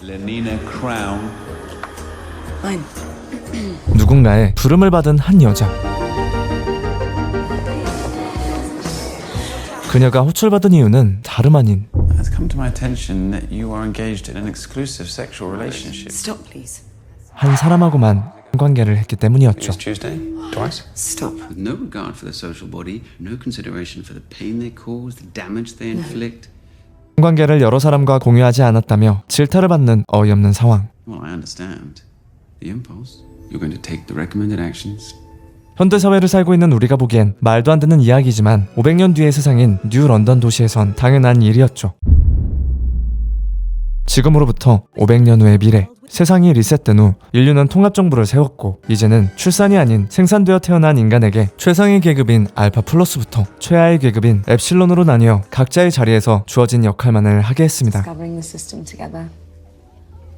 Lenina Crown. Fine. 누군가의 부름을 받은 한 여자. 그녀가 호출받은 이유는 다름 아닌 It's come to my attention that you are engaged in an exclusive sexual relationship. Stop, please. 한 사람하고만 관계를 했기 때문이었죠. It's Tuesday, twice. Stop. With no regard for the social body, no consideration for the pain they cause, the damage they inflict. 관계를 여러 사람과 공유하지 않았다며 질타를 받는 어이없는 상황. Well, I understand the impulse. You're going to take the recommended actions. 현대사회를 살고 있는 우리가 보기엔 말도 안 되는 이야기지만 500년 뒤의 세상인 뉴 런던 도시에선 당연한 일이었죠. 지금으로부터 500년 후의 미래, 세상이 리셋된 후 인류는 통합정부를 세웠고 이제는 출산이 아닌 생산되어 태어난 인간에게 최상위 계급인 알파 플러스부터 최하위 계급인 엡실론으로 나뉘어 각자의 자리에서 주어진 역할만을 하게 했습니다. Discovering the system together.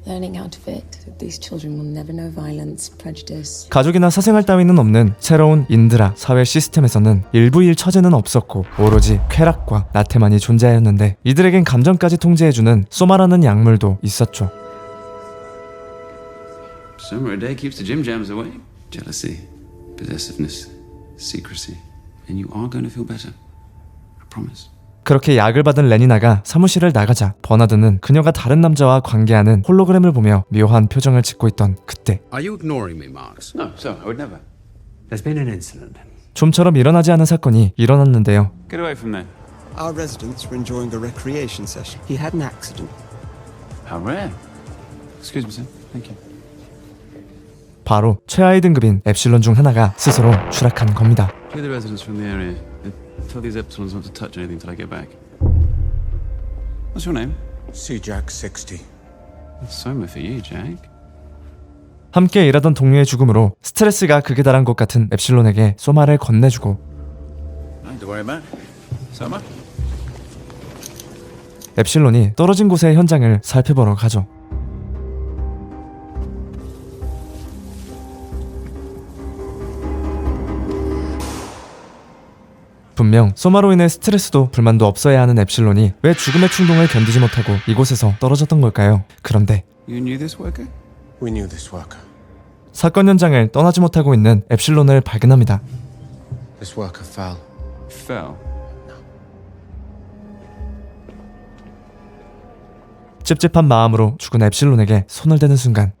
Learning how to fit. These children will never know violence, prejudice. 가족이나 사생활 따위는 없는 새로운 인드라 사회 시스템에서는 일부일 처제는 없었고 오로지 쾌락과 나태만이 존재하였는데 이들에겐 감정까지 통제해주는 소마라는 약물도 있었죠. Summer a day keeps the gym jams away. Jealousy, possessiveness, secrecy. And you are going to feel better. I promise. 그렇게 약을 받은 레니나가 사무실을 나가자 버나드는 그녀가 다른 남자와 관계하는 홀로그램을 보며 묘한 표정을 짓고 있던 그때 Are you ignoring me, Marks? No, sir, I would never. There's been an incident. 좀처럼 일어나지 않은 사건이 일어났는데요. Get away from there. Our residents were enjoying a recreation session. He had an accident. How rare. Excuse me, sir. Thank you. 바로 최하위 등급인 엡실론 중 하나가 스스로 추락한 겁니다. To the residents from the area. Tell these Epsilons not to touch anything till I get back. What's your name? C. Jack 60. It's Soma for you, Jack. 함께 일하던 동료의 죽음으로 스트레스가 극에 달한 것 같은 엡실론에게 소마를 건네주고 Nothing to worry about. Soma? 엡실론이 떨어진 곳의 현장을 살펴보러 가죠. 분명 소마로 인해 스트레스도 불만도 없어야 하는 엡실론이 왜 죽음의 충동을 견디지 못하고 이곳에서 떨어졌던 걸까요? 그런데 You knew this worker? We knew this worker. 사건 현장을 떠나지 못하고 있는 엡실론을 발견합니다. This worker fell. Fell. 찝찝한 마음으로 죽은 엡실론에게 손을 대는 순간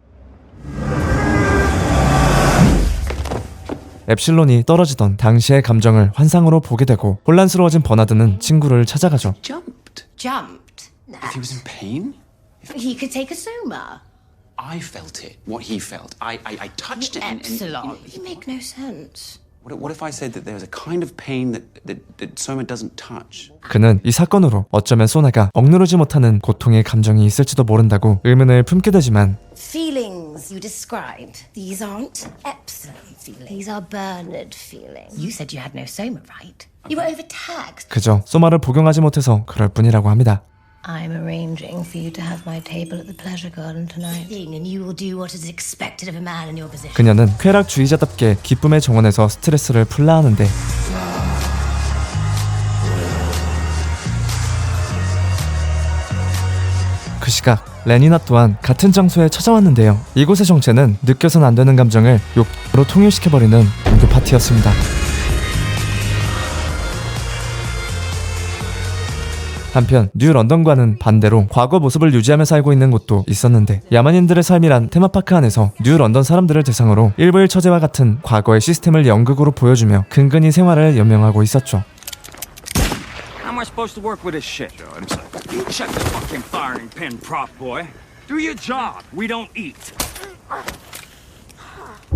엡실론이 떨어지던 당시의 감정을 환상으로 보게 되고 혼란스러워진 버나드는 친구를 찾아가죠. Jumped. Jumped? Nah. If he was in pain? He could take a soma. I felt it. What he felt. I touched it. Epsilon. You make no sense. What if I said that there was a kind of pain that Soma doesn't touch? 그는 이 사건으로 어쩌면 소나가 억누르지 못하는 고통의 감정이 있을지도 모른다고 의문을 품게 되지만 Feelings you described. These aren't Epsilon feelings. These are Bernard feelings. You said you had no soma, right? You were overtaxed. 그저 소마를 복용하지 못해서 그럴 뿐이라고 합니다. I'm arranging for you to have my table at the pleasure garden tonight. And you will do what is expected of a man in your position. 그녀는 쾌락주의자답게 기쁨의 정원에서 스트레스를 풀라 하는데 그 시각 레니나 또한 같은 장소에 찾아왔는데요. 이곳의 정체는 느껴선 안 되는 감정을 욕으로 통일시켜버리는 종교 파티였습니다. 한편 뉴 런던과는 반대로 과거 모습을 유지하며 살고 있는 곳도 있었는데 야만인들의 삶이란 테마파크 안에서 뉴 런던 사람들을 대상으로 일부의 처제와 같은 과거의 시스템을 연극으로 보여주며 근근히 생활을 연명하고 있었죠. How am I supposed to work with this shit? You check the fucking firing pin, prop boy. Do your job. We don't eat.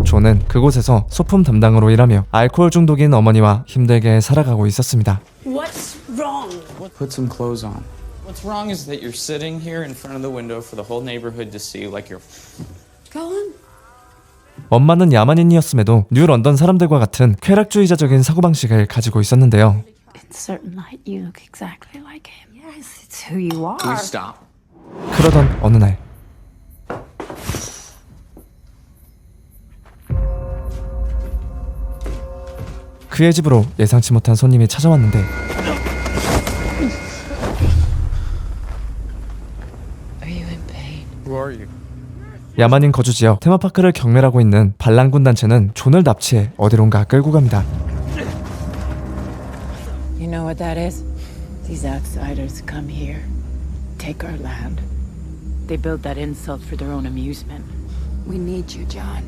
존은 그곳에서 소품 담당으로 일하며 알코올 중독인 어머니와 힘들게 살아가고 있었습니다. What's wrong? Put some clothes on. What's wrong is that you're sitting here in front of the window for the whole neighborhood to see like you're... Go on. 엄마는 야만인이었음에도 뉴 런던 사람들과 같은 쾌락주의자적인 사고방식을 가지고 있었는데요. In certain light, you look exactly like him. Yes, it's who you are. Can you stop? 그러던 어느 날 그의 집으로 예상치 못한 손님이 찾아왔는데 Are you in pain? 야만인 거주 지역 테마파크를 경멸하고 있는 반란군 단체는 존을 납치해 어디론가 끌고 갑니다. You know what that is? These outsiders come here, take our land. They build that insult for their own amusement. We need you, John.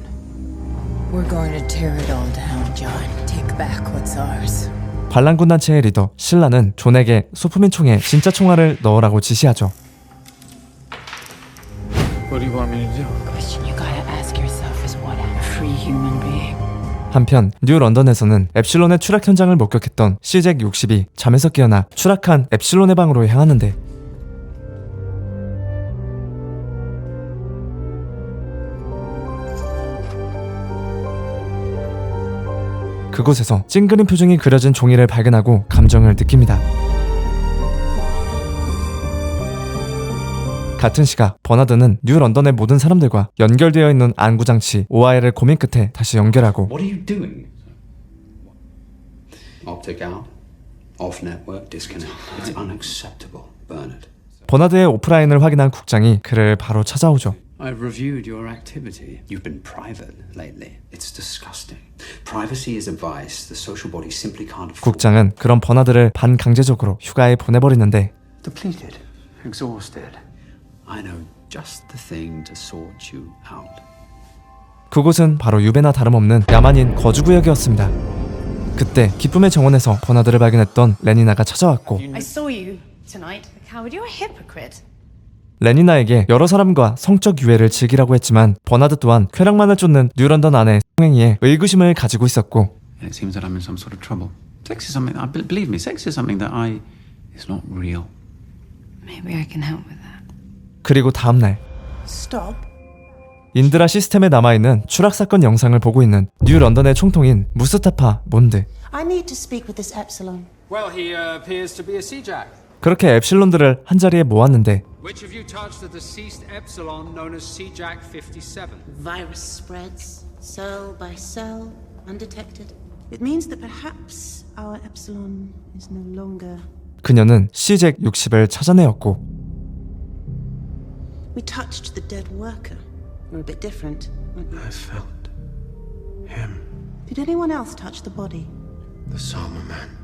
We're going to tear it all down, John. Take back what's ours. 반란군 단체의 리더 신라는 존에게 소품인 총에 진짜 총알을 넣으라고 지시하죠. What do you want me to do? Question you gotta ask yourself is what a free human being. 한편 뉴 런던에서는 엡실론의 추락 현장을 목격했던 CJ 60이 잠에서 깨어나 추락한 엡실론의 방으로 향하는데 그곳에서 찡그린 표정이 그려진 종이를 발견하고 감정을 느낍니다. 같은 시각 버나드는 뉴 런던의 모든 사람들과 연결되어 있는 안구장치 OI를 고민 끝에 다시 연결하고 What are you doing? Optic out, off-network disconnect. It's unacceptable, Bernard. 버나드의 오프라인을 확인한 국장이 그를 바로 찾아오죠. I've reviewed your activity. You've been private lately. It's disgusting. Privacy is a vice the social body simply can't afford. 국장은 그런 버나드를 반강제적으로 휴가에 보내버리는데 Depleted, exhausted. I know just the thing to sort you out. 그곳은 바로 유배나 다름없는 야만인 거주구역이었습니다. 그때 기쁨의 정원에서 버나드를 발견했던 레니나가 찾아왔고 I saw you tonight. Coward, you're a hypocrite. 레니나에게 여러 사람과 성적 유해를 즐기라고 했지만 버나드 또한 쾌락만을 쫓는 뉴런던 안의 성행위에 의구심을 가지고 있었고 And it seems that I'm in some sort of trouble. Sex is something, believe me, sex is something that is not real. Maybe I can help with that. 그리고 다음날 Stop. 인드라 시스템에 남아있는 추락사건 영상을 보고 있는 뉴 런던의 총통인 무스타파 몬드. I need to speak with this Epsilon. Well, he appears to be a Sea-Jack. 그렇게 엡실론들을 한자리에 모았는데 Which of you touched the deceased Epsilon known as Sea-Jack 57? Virus spreads cell by cell, undetected. It means that perhaps our Epsilon is no longer. 그녀는 CJ 60을 찾아내었고 We touched the dead worker. We're a bit different, aren't we? I felt him, Did anyone else touch the body? the Sama man.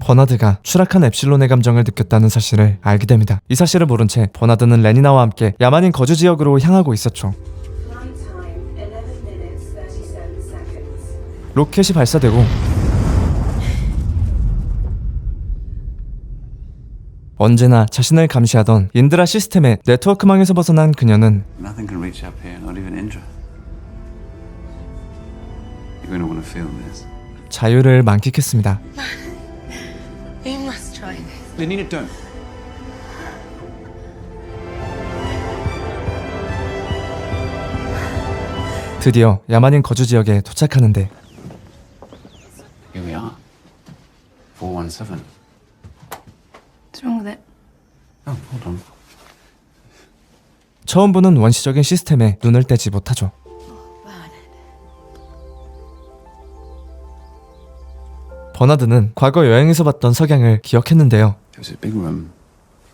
버나드가 추락한 엡실론의 감정을 느꼈다는 사실을 알게 됩니다. 이 사실을 모른 채 버나드는 레니나와 함께 야만인 거주 지역으로 향하고 있었죠. 로켓이 발사되고 언제나 자신을 감시하던 인드라 시스템의 네트워크망에서 벗어난 그녀는 Nothing can reach up here, not even Indra. You're going to want to feel this. 자유를 만끽했습니다. You must try this. Lenina, don't. 드디어 야만인 거주 지역에 도착하는데 Here we are. 417. What's wrong with it? Oh, hold on. 처음 보는 원시적인 시스템에 눈을 떼지 못하죠. 버나드는 과거 여행에서 봤던 석양을 기억했는데요. There was a big room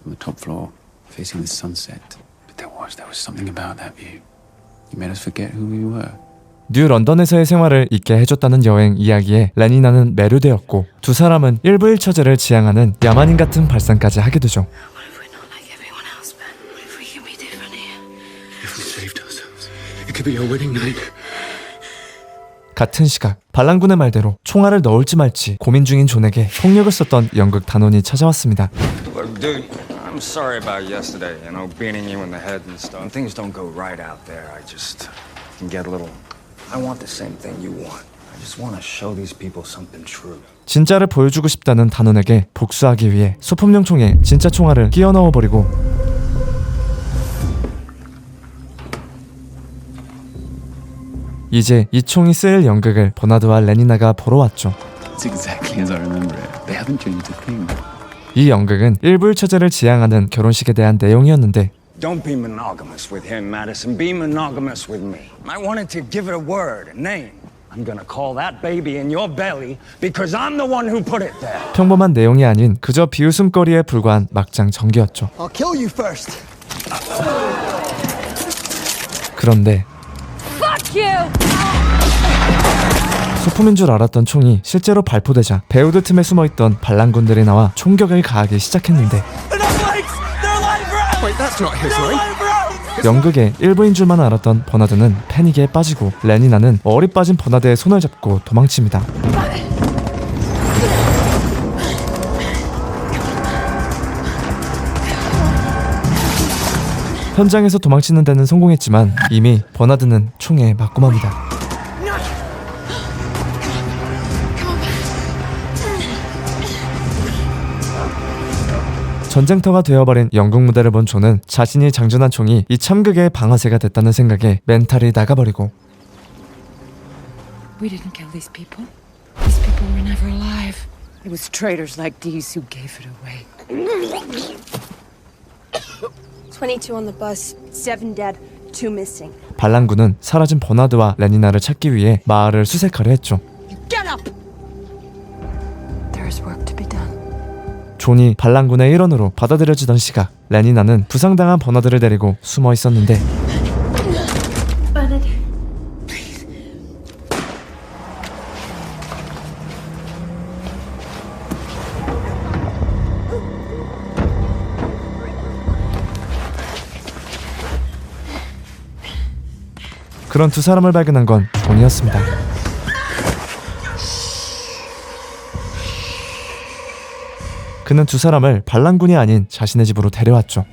on the top floor facing the sunset. But there was something about that view. You made us forget who we were. 뉴 런던에서의 생활을 잊게 해줬다는 여행 이야기에 레니나는 매료되었고 두 사람은 일부일처제를 지향하는 야만인 같은 발상까지 하게 되죠. If we saved ourselves, it could be our wedding night. 같은 시각 반란군의 말대로 총알을 넣을지 말지 고민 중인 존에게 폭력을 썼던 연극 단원이 찾아왔습니다. Look, dude, I'm sorry about yesterday, you know, beating you in the head and stuff. Things don't go right out there. I just can get a little... I want the same thing you want. I just want to show these people something true. 진짜를 보여주고 싶다는 단원에게 복수하기 위해 소품용 총에 진짜 총알을 끼워 넣어버리고 이제 이 총이 쓰일 연극을 버나드와 레니나가 보러 왔죠. It's exactly as I remember it. They haven't changed a thing. 이 연극은 일부일처제를 지향하는 결혼식에 대한 내용이었는데 Don't be monogamous with him, Madison. Be monogamous with me. I wanted to give it a word, a name. I'm gonna call that baby in your belly because I'm the one who put it there. 평범한 내용이 아닌 그저 비웃음거리에 불과한 막장 전개였죠. I'll kill you first. 그런데 Fuck you! 소품인 줄 알았던 총이 실제로 발포되자 배우들 틈에 숨어있던 반란군들이 나와 총격을 가하기 시작했는데 연극의 일부인 줄만 알았던 버나드는 패닉에 빠지고 레니나는 얼이 빠진 버나드의 손을 잡고 도망칩니다. 현장에서 도망치는 데는 성공했지만 이미 버나드는 총에 맞고 맙니다. 전쟁터가 되어버린 영국 무대를 본 존은 자신이 장전한 총이 이 참극의 방아쇠가 됐다는 생각에 멘탈이 나가버리고 We didn't kill these people. These people were never alive. It was traitors like these who gave it away. 22 on the bus, 7 dead, 2 missing. 반란군은 사라진 버나드와 레니나를 찾기 위해 마을을 수색하려 했죠. Get up! There's work to be done. 존이 반란군의 일원으로 받아들여지던 시각, 레니나는 부상당한 버나드를 데리고 숨어 있었는데 그런 두 사람을 발견한 건 존이었습니다. 그는 두 사람을 반란군이 아닌 자신의 집으로 데려왔죠.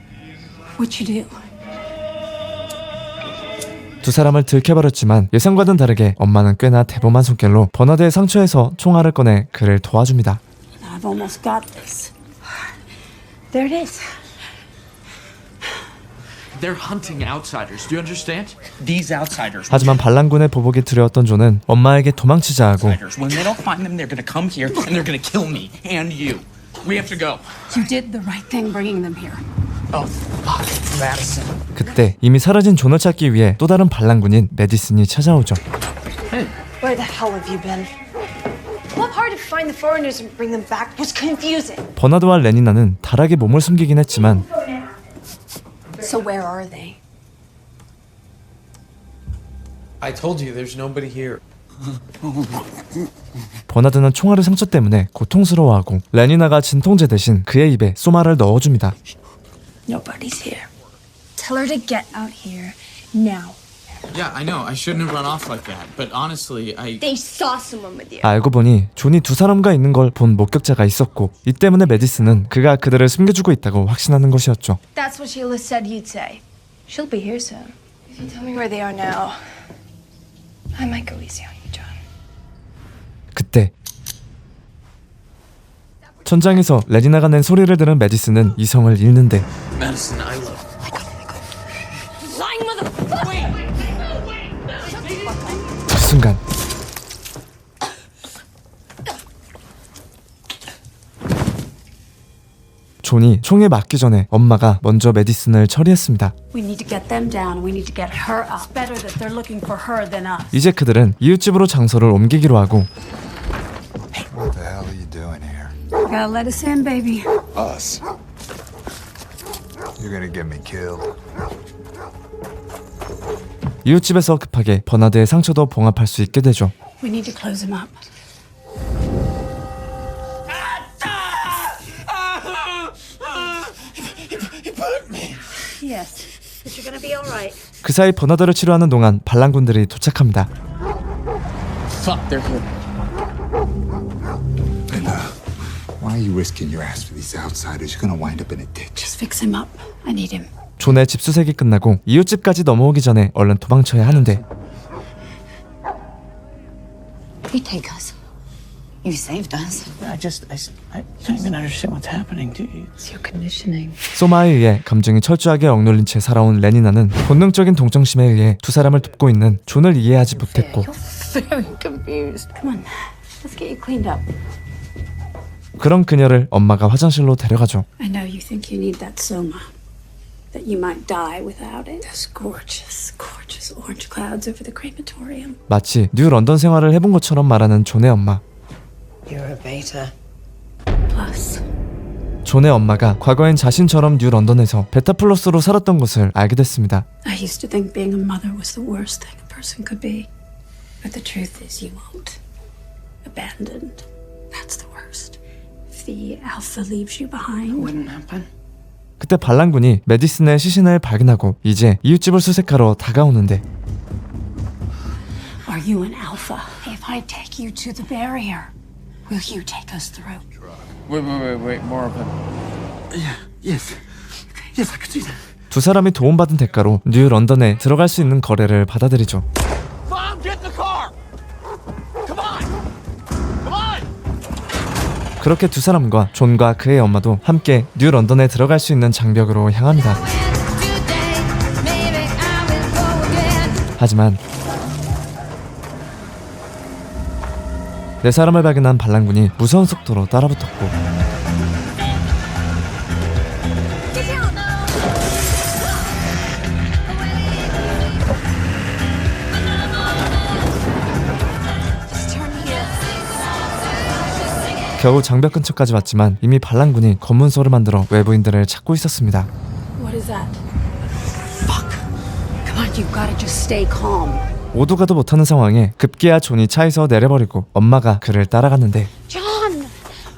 What'd you do? 두 사람을 들켜버렸지만 예상과는 다르게 엄마는 꽤나 대범한 손길로 버나드의 상처에서 총알을 꺼내 그를 도와줍니다. I've almost got this. There it is. They're hunting outsiders. Do you understand? These outsiders. 하지만 반란군의 보복이 두려웠던 존은 엄마에게 도망치자 하고 When they don't find them, they're gonna come here and they're gonna kill me and you. We have to go. You did the right thing bringing them here. Oh, fuck, Madison. 그때 이미 사라진 존을 찾기 위해 또 다른 반란군인 메디슨이 찾아오죠. Where the hell have you been? What hard to find the foreigners and bring them back was confusing. 버나드와 레니나는 다락에 몸을 숨기긴 했지만 So where are they? I told you there's nobody here. 버나드는 총알의 상처 때문에 고통스러워하고 레니나가 진통제 대신 그의 입에 소마를 넣어줍니다. Nobody's here. Tell her to get out here now. Yeah, I know. I shouldn't have run off like that. But honestly, They saw someone with you. 알고 보니 존이 두 사람과 있는 걸 본 목격자가 있었고 이 때문에 메디슨은 그가 그들을 숨겨주고 있다고 확신하는 것이었죠. That's what Sheila said you'd say. She'll be here soon. If you tell me where they are now, I might go easy on you, John. 그때 천장에서 레니나가 낸 소리를 들은 메디슨은 이성을 잃는데 Madison, I love. Lying motherfucker! 그 순간 존이 총에 맞기 전에 엄마가 먼저 메디슨을 처리했습니다. We need to get them down. We need to get her up. It's better that they're looking for her than us. 이제 그들은 이웃집으로 장소를 옮기기로 하고 What the hell are you doing here? Gotta let us in, baby. Us? You're gonna get me killed. 이웃집에서 급하게 버나드의 상처도 봉합할 수 있게 되죠. We need to close him up. Yes, but you're gonna be all right. 그 사이 버나드를 치료하는 동안 반란군들이 도착합니다. Fuck, they're here. Why are you risking your ass for these outsiders? You're gonna wind up in a ditch. Just fix him up. I need him. 존의 집수색이 끝나고 이웃집까지 넘어오기 전에 얼른 도망쳐야 하는데 You take us. You saved us. I don't even understand what's happening, do you? It's your conditioning. 소마에 의해 감정이 철저하게 억눌린 채 살아온 레니나는 본능적인 동정심에 의해 두 사람을 돕고 있는 존을 이해하지 못했고 Very confused. Come on, let's get you cleaned up. 그런 그녀를 엄마가 화장실로 데려가죠. I know you think you need that soma. That you might die without it. Those gorgeous, gorgeous orange clouds over the crematorium. 마치 뉴 런던 생활을 해본 것처럼 말하는 존의 엄마. You're a beta. Plus. 존의 엄마가 과거엔 자신처럼 뉴 런던에서 베타 플러스로 살았던 것을 알게 됐습니다. I used to think being a mother was the worst thing a person could be. But the truth is you won't. Abandoned. That's the worst. If the alpha leaves you behind. Wouldn't happen. 그때 반란군이 메디슨의 시신을 발견하고 이제 이웃집을 수색하러 다가오는데 Are you an alpha? If I take you to the barrier, will you take us through? Wait, more of him. Yes, I could do that. 두 사람이 도움받은 대가로 뉴 런던에 들어갈 수 있는 거래를 받아들이죠. Mom, get the car. Come on. 그렇게 두 사람과 존과 그의 엄마도 함께 뉴 런던에 들어갈 수 있는 장벽으로 향합니다. 하지만 네 사람을 발견한 반란군이 무서운 속도로 따라붙었고 겨우 장벽 근처까지 왔지만 이미 반란군이 검문소를 만들어 외부인들을 찾고 있었습니다. What is that? Fuck. Come on, you've got to just stay calm. 오도 가도 못하는 상황에 급기야 존이 차에서 내려버리고 엄마가 그를 따라갔는데 John!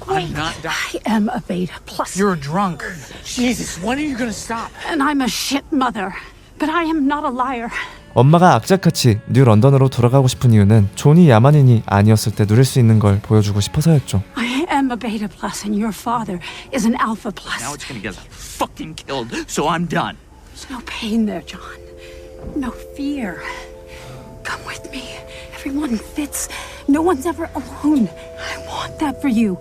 I'm not dying. I am a beta plus. You're drunk. Jesus, when are you gonna stop? And I'm a shit mother. But I am not a liar. 엄마가 악착같이 뉴 런던으로 돌아가고 싶은 이유는 존이 야만인이 아니었을 때 누릴 수 있는 걸 보여주고 싶어서였죠. I am a beta plus and your father is an alpha plus. Now it's gonna get fucking killed, so I'm done. There's no pain there, John. No fear. Come with me. Everyone fits. No one's ever alone. I want that for you.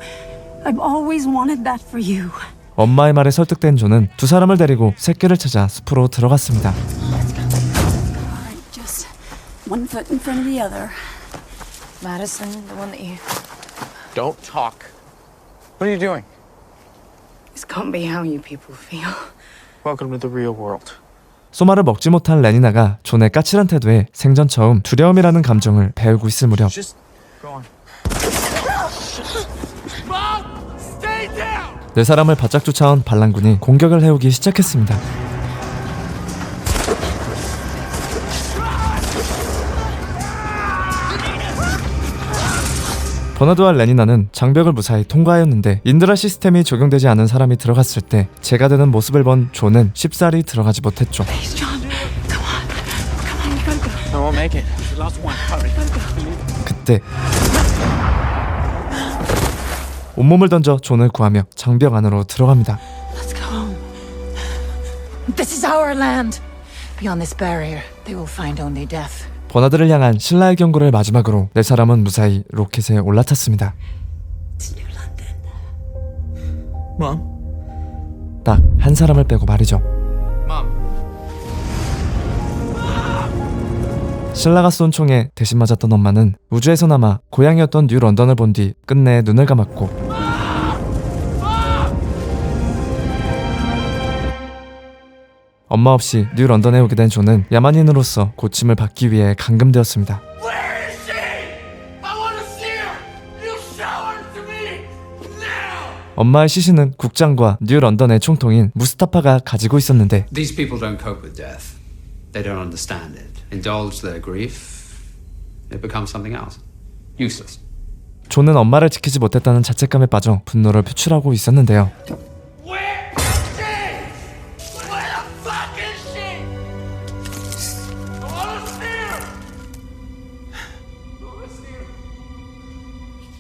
I've always wanted that for you. 엄마의 말에 설득된 존은 두 사람을 데리고 새끼를 찾아 숲으로 들어갔습니다. Alright, just one foot in front of the other. Madison, the one that you... Don't talk. What are you doing? This can't be how you people feel. Welcome to the real world. 소마를 먹지 못한 레니나가 존의 까칠한 태도에 생전 처음 두려움이라는 감정을 배우고 있을 무렵 Just go on. Mom, stay down. 네 사람을 바짝 쫓아온 반란군이 공격을 해오기 시작했습니다. 버나드와 레니나는 장벽을 무사히 통과하였는데 인드라 시스템이 적용되지 않은 사람이 들어갔을 때 제가 되는 모습을 본 존은 쉽사리 들어가지 못했죠. I won't make it. 그때 온몸을 던져 존을 구하며 장벽 안으로 들어갑니다. Let's go home. This is our land. Beyond this barrier, they will find only death. 버나드를 향한 신라의 경고를 마지막으로 네 사람은 무사히 로켓에 올라탔습니다. Mom? 딱 한 사람을 빼고 말이죠. Mom. 신라가 쏜 총에 대신 맞았던 엄마는 우주에서나마 고향이었던 뉴 런던을 본 뒤 끝내 눈을 감았고 엄마 없이 뉴 런던에 오게 된 존은 야만인으로서 고침을 받기 위해 감금되었습니다. 엄마의 시신은 국장과 뉴 런던의 총통인 무스타파가 가지고 있었는데 These people don't cope with death. They don't understand it. Indulge their grief. It becomes something else. Useless. 존은 엄마를 지키지 못했다는 자책감에 빠져 분노를 표출하고 있었는데요.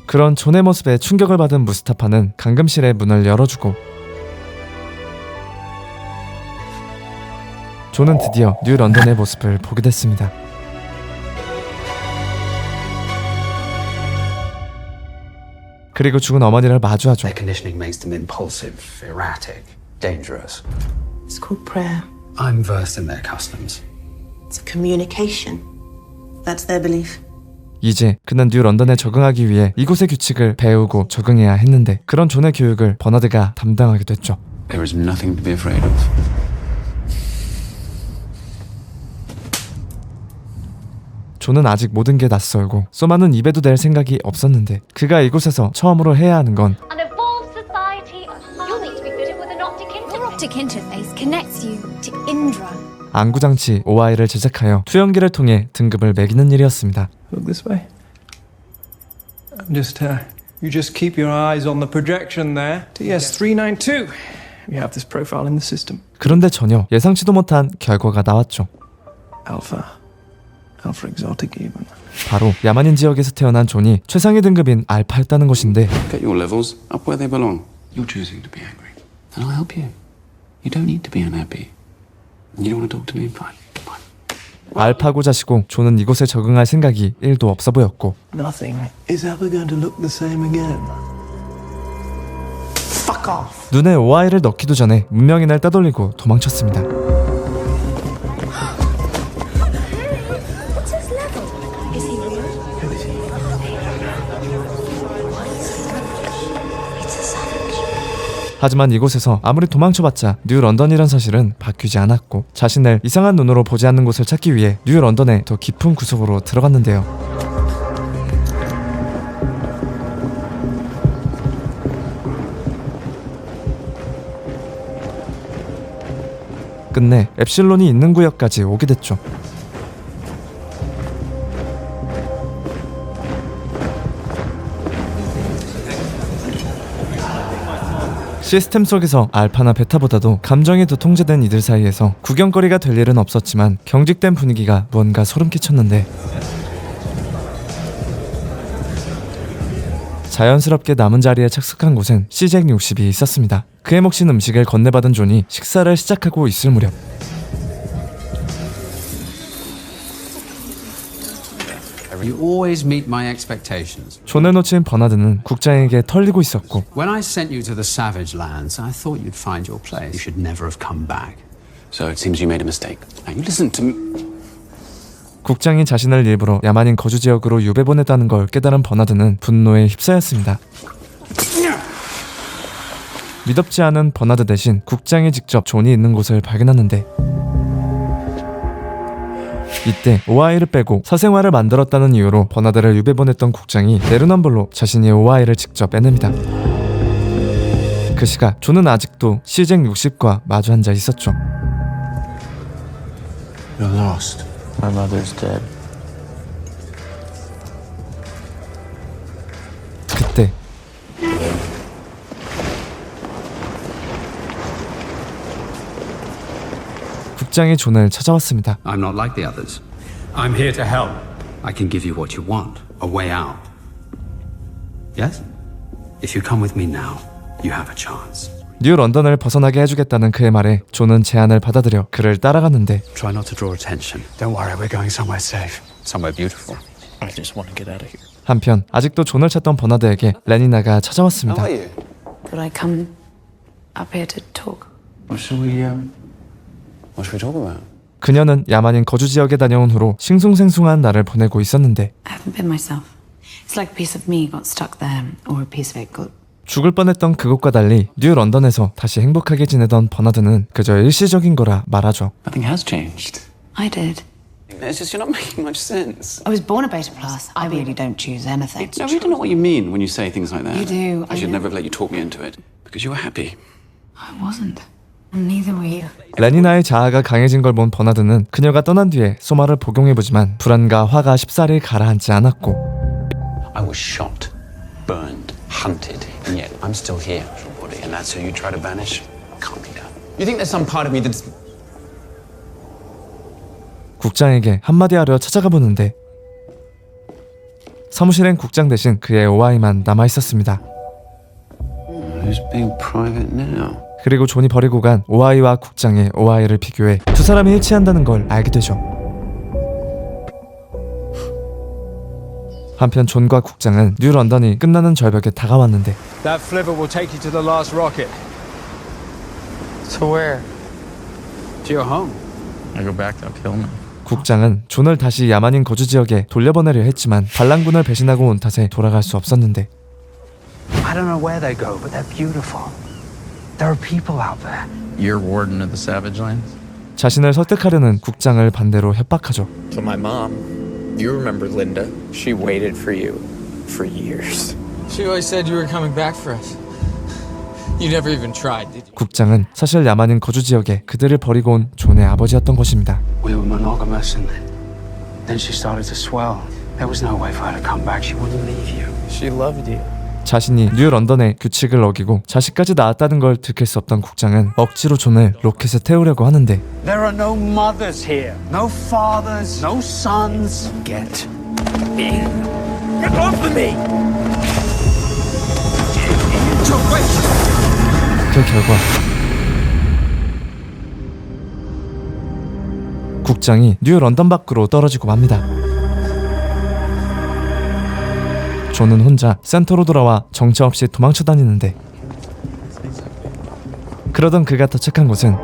그런 존의 모습에 충격을 받은 무스타파는 감금실의 문을 열어주고 존은 드디어 뉴 런던의 모습을 보게 됐습니다. 그리고 죽은 어머니를 마주하죠. Their conditioning makes them impulsive, erratic, dangerous. It's called prayer. I'm versed in their customs. It's communication. That's their belief. 이제 그는 뉴 런던에 적응하기 위해 이곳의 규칙을 배우고 적응해야 했는데 그런 존의 교육을 버나드가 담당하게 됐죠. There is nothing to be afraid of. 존은 아직 모든 게 낯설고 소마는 입에도 댈 생각이 없었는데 그가 이곳에서 처음으로 해야 하는 건 An evolved society, you'll need to be magic interface connects you to Indra. 안구장치 OI를 제작하여 투영기를 통해 등급을 매기는 일이었습니다. Look this way. You just keep your eyes on the projection there. DS392. We have this profile in the system. 그런데 전혀 예상치도 못한 결과가 나왔죠. Alpha exotic even. 바로 야만인 지역에서 태어난 존이 최상위 등급인 알파였다는 것인데 Get your levels up where they belong. You're choosing to be angry, and I'll help you. You don't need to be unhappy. You don't want to talk to me? Fine. 알파고 자시고 존은 이곳에 적응할 생각이 1도 없어 보였고 Nothing is ever going to look the same again. Fuck off. 눈에 OI를 넣기도 전에 문명의 날 따돌리고 도망쳤습니다. 하지만 이곳에서 아무리 도망쳐봤자 뉴 런던이란 사실은 바뀌지 않았고 자신을 이상한 눈으로 보지 않는 곳을 찾기 위해 뉴 런던의 더 깊은 구석으로 들어갔는데요. 끝내 엡실론이 있는 구역까지 오게 됐죠. 시스템 속에서 알파나 베타보다도 감정이 더 통제된 이들 사이에서 구경거리가 될 일은 없었지만 경직된 분위기가 무언가 소름 끼쳤는데 자연스럽게 남은 자리에 착석한 곳엔 CJ60이 있었습니다. 그의 몫인 음식을 건네받은 존이 식사를 시작하고 있을 무렵 You always meet my expectations. 존을 놓친 버나드는 국장에게 털리고 있었고 When I sent you to the Savage Lands, I thought you'd find your place. You should never have come back. So it seems you made a mistake. Now you listen to me. 국장이 자신을 일부러 야만인 거주 지역으로 유배보냈다는 걸 깨달은 버나드는 분노에 휩싸였습니다. 미덥지 않은 버나드 대신 국장이 직접 존이 있는 곳을 발견하는데 이때 OI를 빼고 사생활을 만들었다는 이유로 버나드를 유배보냈던 국장이 내로남불로 자신이 OI를 직접 빼냅니다. 그 시각 존은 아직도 CJ60과 마주 앉아 있었죠. You're lost. My mother's dead. 그때 국장이 존을 찾아왔습니다. I'm not like the others. I'm here to help. I can give you what you want, a way out. Yes? If you come with me now, you have a chance. 뉴 런던을 벗어나게 해주겠다는 그의 말에 존은 제안을 받아들여 그를 따라갔는데 Try not to draw attention. Don't worry, we're going somewhere safe. Somewhere beautiful. I just want to get out of here. 한편 아직도 존을 찾던 버나드에게 레니나가 찾아왔습니다. Could I come up here to talk? What should we talk about? 그녀는 야만인 거주 지역에 다녀온 후로 싱숭생숭한 날을 보내고 있었는데 I haven't been myself. It's like a piece of me got stuck there, or a piece of it got... 죽을 뻔했던 그곳과 달리 뉴 런던에서 다시 행복하게 지내던 버나드는 그저 일시적인 거라 말하죠. Nothing has changed. I did. It's just you're not making much sense. I was born a beta plus. I really don't choose anything. No, you don't know what you mean when you say things like that. You do. I should never have let you talk me into it because you were happy. I wasn't. And neither were you. 레니나의 자아가 강해진 걸 본 버나드는 그녀가 떠난 뒤에 소마를 복용해보지만 불안과 화가 쉽사리 가라앉지 않았고 I was shot, burned, hunted, and yet I'm still here, body, and that's who you try to banish? Can't be done. You think there's some part of me that's... 국장에게 한마디 하려 찾아가 보는데 사무실엔 국장 대신 그의 OI만 남아있었습니다. Who's being private now? 그리고 존이 버리고 간 OI와 국장의 OI를 비교해 두 사람이 일치한다는 걸 알게 되죠. 한편 존과 국장은 뉴 런던이 끝나는 절벽에 다가왔는데 That flivver will take you to the last rocket. So where? To your home. I go back, they'll kill me. 국장은 존을 다시 야만인 거주 지역에 돌려보내려 했지만 반란군을 배신하고 온 탓에 돌아갈 수 없었는데 I don't know where they go, but they're beautiful. There are people out there. You're warden of the Savage Lands? 자신을 설득하려는 국장을 반대로 협박하죠. So my mom, you remember Linda? She waited for you for years. She always said you were coming back for us. You never even tried, did you? 국장은 사실 야만인 거주 지역에 그들을 버리고 온 존의 아버지였던 것입니다. We were monogamous and then she started to swell. There was no way for her to come back. She wouldn't leave you. She loved you. 자신이 뉴 런던의 규칙을 어기고 자식까지 낳았다는 걸 들킬 수 없던 국장은 억지로 존을 로켓에 태우려고 하는데 There are no mothers here. No fathers. No sons. Get in. Get off of me! 그 결과 국장이 뉴 런던 밖으로 떨어지고 맙니다. 존은 혼자 센터로 돌아와 정처 없이 도망쳐 다니는데 그러던 그가 도착한 곳은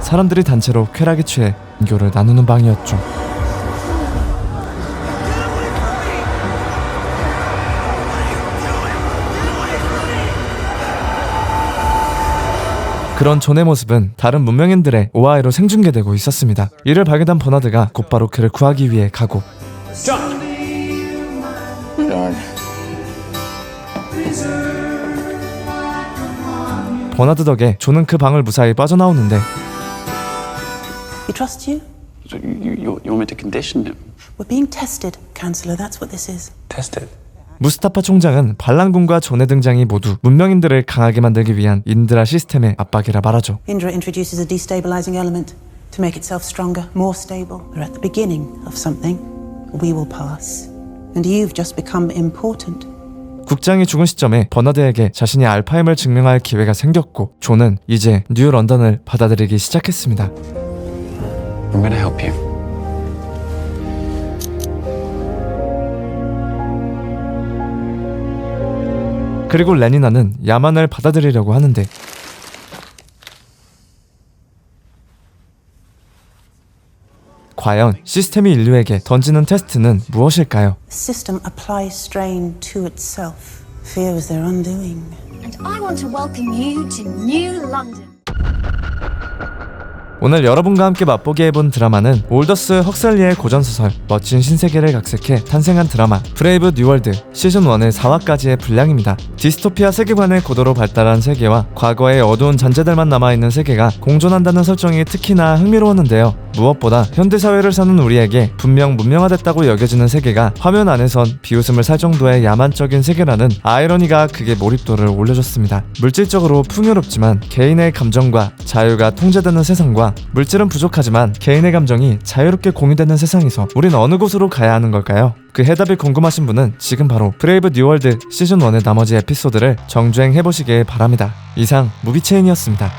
사람들이 단체로 쾌락에 취해 인교를 나누는 방이었죠. 그런 존의 모습은 다른 문명인들의 오하이로 생중계되고 있었습니다. 이를 발견한 버나드가 곧바로 그를 구하기 위해 가고 John! 버나드 덕에 존은 그 방을 무사히 빠져나오는데 He trusts you? So you want me to condition him? We're being tested, Chancellor. That's what this is. Tested. 무스타파 총장은 반란군과 존의 등장이 모두 문명인들을 강하게 만들기 위한 인드라 시스템의 압박이라 말하죠. Indra introduces a destabilizing element to make itself stronger, more stable. We're at the beginning of something. We will pass. And you've just become important. 국장이 죽은 시점에 버나드에게 자신이 알파임을 증명할 기회가 생겼고 존은 이제 뉴 런던을 받아들이기 시작했습니다. I'm gonna help you. 그리고 레니나는 야만을 받아들이려고 하는데 과연 시스템이 인류에게 던지는 테스트는 무엇일까요? The system applies strain to itself. Fear is their undoing. And I want to welcome you to New London. 오늘 여러분과 함께 맛보게 해본 드라마는 올더스 헉슬리의 고전소설 멋진 신세계를 각색해 탄생한 드라마 브레이브 뉴월드 시즌1의 4화까지의 분량입니다. 디스토피아 세계관의 고도로 발달한 세계와 과거의 어두운 잔재들만 남아있는 세계가 공존한다는 설정이 특히나 흥미로웠는데요. 무엇보다 현대사회를 사는 우리에게 분명 문명화됐다고 여겨지는 세계가 화면 안에선 비웃음을 살 정도의 야만적인 세계라는 아이러니가 극의 몰입도를 올려줬습니다. 물질적으로 풍요롭지만 개인의 감정과 자유가 통제되는 세상과 물질은 부족하지만 개인의 감정이 자유롭게 공유되는 세상에서 우린 어느 곳으로 가야 하는 걸까요? 그 해답이 궁금하신 분은 지금 바로 브레이브 뉴월드 시즌1의 나머지 에피소드를 정주행해보시길 바랍니다. 이상 무비체인이었습니다.